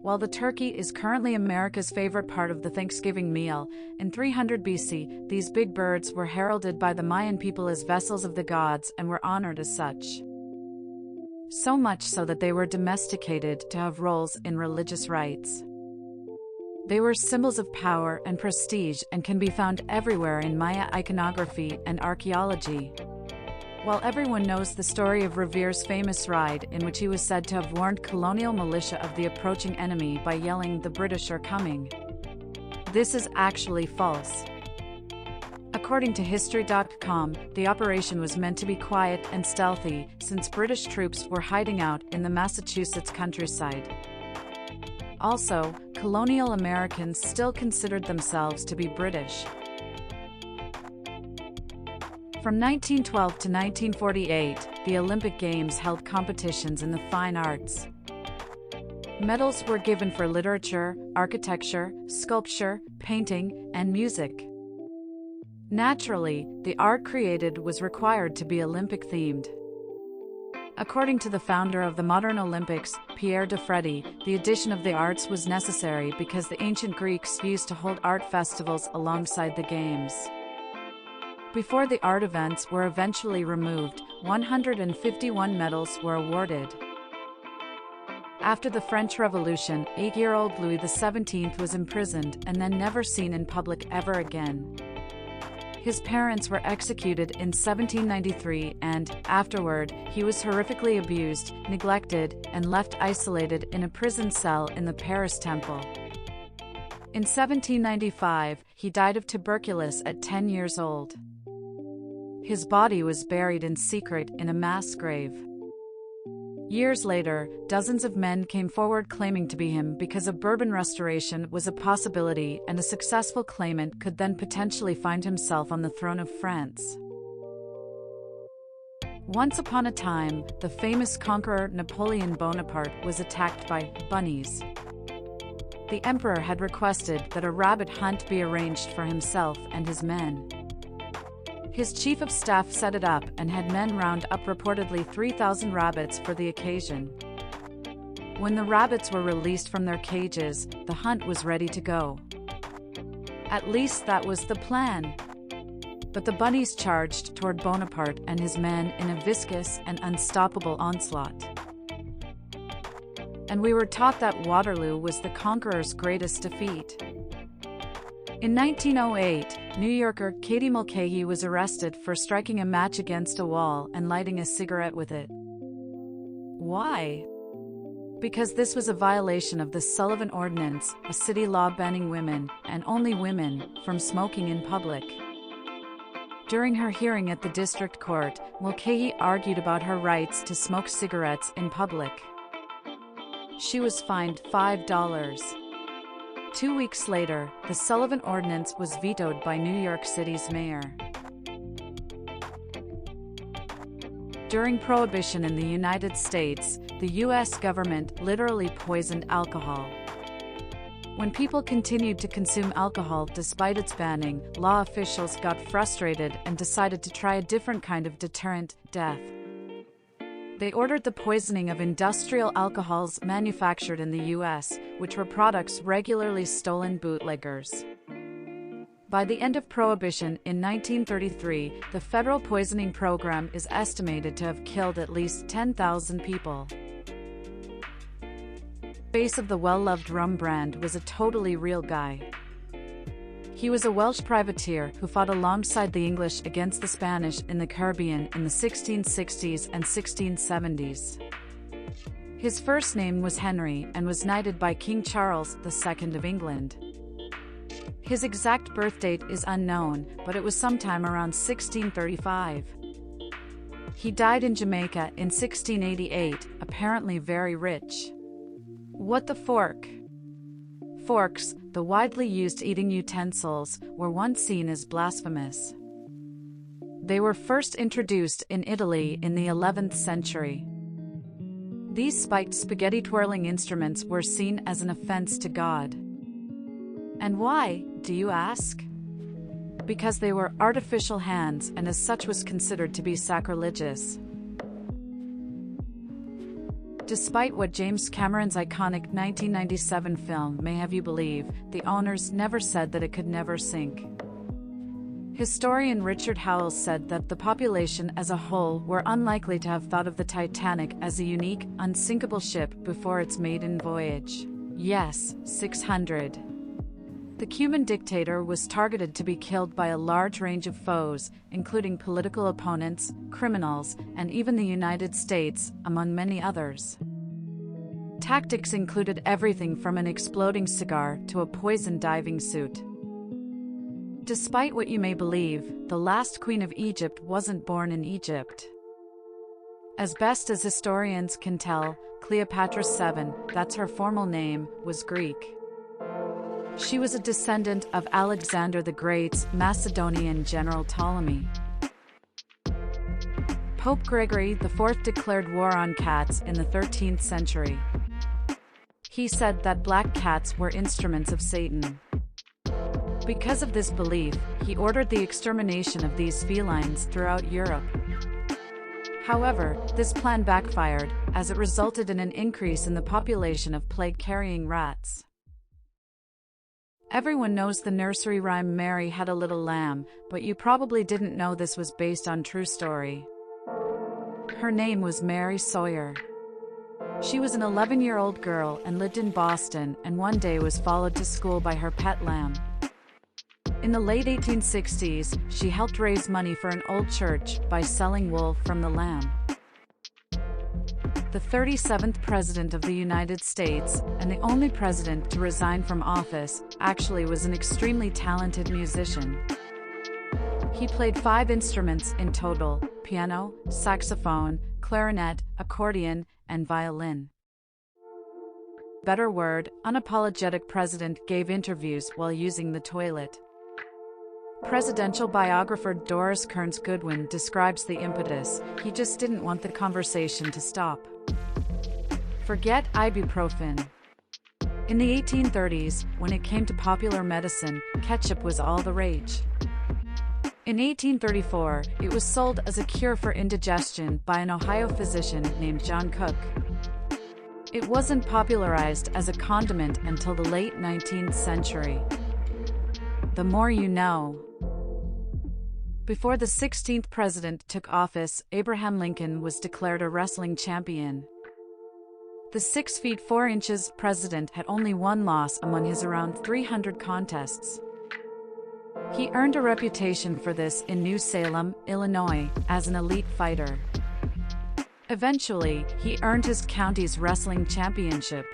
While the turkey is currently America's favorite part of the Thanksgiving meal, in 300 BC, these big birds were heralded by the Mayan people as vessels of the gods and were honored as such. So much so that they were domesticated to have roles in religious rites. They were symbols of power and prestige and can be found everywhere in Maya iconography and archaeology. While everyone knows the story of Revere's famous ride in which he was said to have warned colonial militia of the approaching enemy by yelling, "The British are coming," this is actually false. According to History.com, the operation was meant to be quiet and stealthy since British troops were hiding out in the Massachusetts countryside. Also, colonial Americans still considered themselves to be British. From 1912 to 1948, the Olympic Games held competitions in the fine arts. Medals were given for literature, architecture, sculpture, painting, and music. Naturally, the art created was required to be Olympic-themed. According to the founder of the modern Olympics, Pierre de Freddy, the addition of the arts was necessary because the ancient Greeks used to hold art festivals alongside the games. Before the art events were eventually removed, 151 medals were awarded. After the French Revolution, 8-year-old Louis XVII was imprisoned and then never seen in public ever again. His parents were executed in 1793 and, afterward, he was horrifically abused, neglected, and left isolated in a prison cell in the Paris Temple. In 1795, he died of tuberculosis at 10 years old. His body was buried in secret in a mass grave. Years later, dozens of men came forward claiming to be him because a Bourbon restoration was a possibility and a successful claimant could then potentially find himself on the throne of France. Once upon a time, the famous conqueror Napoleon Bonaparte was attacked by bunnies. The emperor had requested that a rabbit hunt be arranged for himself and his men. His chief of staff set it up and had men round up reportedly 3,000 rabbits for the occasion. When the rabbits were released from their cages, the hunt was ready to go. At least that was the plan. But the bunnies charged toward Bonaparte and his men in a viscous and unstoppable onslaught. And we were taught that Waterloo was the conqueror's greatest defeat. In 1908, New Yorker Katie Mulcahy was arrested for striking a match against a wall and lighting a cigarette with it. Why? Because this was a violation of the Sullivan Ordinance, a city law banning women, and only women, from smoking in public. During her hearing at the district court, Mulcahy argued about her rights to smoke cigarettes in public. She was fined $5. 2 weeks later, the Sullivan Ordinance was vetoed by New York City's mayor. During Prohibition in the United States, the U.S. government literally poisoned alcohol. When people continued to consume alcohol despite its banning, law officials got frustrated and decided to try a different kind of deterrent: death. They ordered the poisoning of industrial alcohols manufactured in the U.S., which were products regularly stolen bootleggers. By the end of Prohibition in 1933, the federal poisoning program is estimated to have killed at least 10,000 people. The face of the well-loved rum brand was a totally real guy. He was a Welsh privateer who fought alongside the English against the Spanish in the Caribbean in the 1660s and 1670s. His first name was Henry and was knighted by King Charles II of England. His exact birth date is unknown, but it was sometime around 1635. He died in Jamaica in 1688, apparently very rich. What the fork? Forks, the widely used eating utensils, were once seen as blasphemous. They were first introduced in Italy in the 11th century. These spiked spaghetti-twirling instruments were seen as an offense to God. And why, do you ask? Because they were artificial hands and as such was considered to be sacrilegious. Despite what James Cameron's iconic 1997 film may have you believe, the owners never said that it could never sink. Historian Richard Howells said that the population as a whole were unlikely to have thought of the Titanic as a unique, unsinkable ship before its maiden voyage. Yes, 600. The Cuban dictator was targeted to be killed by a large range of foes, including political opponents, criminals, and even the United States, among many others. Tactics included everything from an exploding cigar to a poisoned diving suit. Despite what you may believe, the last queen of Egypt wasn't born in Egypt. As best as historians can tell, Cleopatra VII, that's her formal name, was Greek. She was a descendant of Alexander the Great's Macedonian general Ptolemy. Pope Gregory IV declared war on cats in the 13th century. He said that black cats were instruments of Satan. Because of this belief, he ordered the extermination of these felines throughout Europe. However, this plan backfired, as it resulted in an increase in the population of plague-carrying rats. Everyone knows the nursery rhyme Mary Had a Little Lamb, but you probably didn't know this was based on true story. Her name was Mary Sawyer. She was an 11-year-old girl and lived in Boston, and one day was followed to school by her pet lamb. In the late 1860s, she helped raise money for an old church by selling wool from the lamb. The 37th President of the United States, and the only president to resign from office, actually was an extremely talented musician. He played 5 instruments in total: piano, saxophone, clarinet, accordion, and violin. Better word, unapologetic president gave interviews while using the toilet. Presidential biographer Doris Kearns Goodwin describes the impetus: he just didn't want the conversation to stop. Forget ibuprofen. In the 1830s, when it came to popular medicine, ketchup was all the rage. In 1834, it was sold as a cure for indigestion by an Ohio physician named John Cook. It wasn't popularized as a condiment until the late 19th century. The more you know. Before the 16th president took office, Abraham Lincoln was declared a wrestling champion. The 6 feet 4 inches president had only one loss among his around 300 contests. He earned a reputation for this in New Salem, Illinois, as an elite fighter. Eventually, he earned his county's wrestling championship.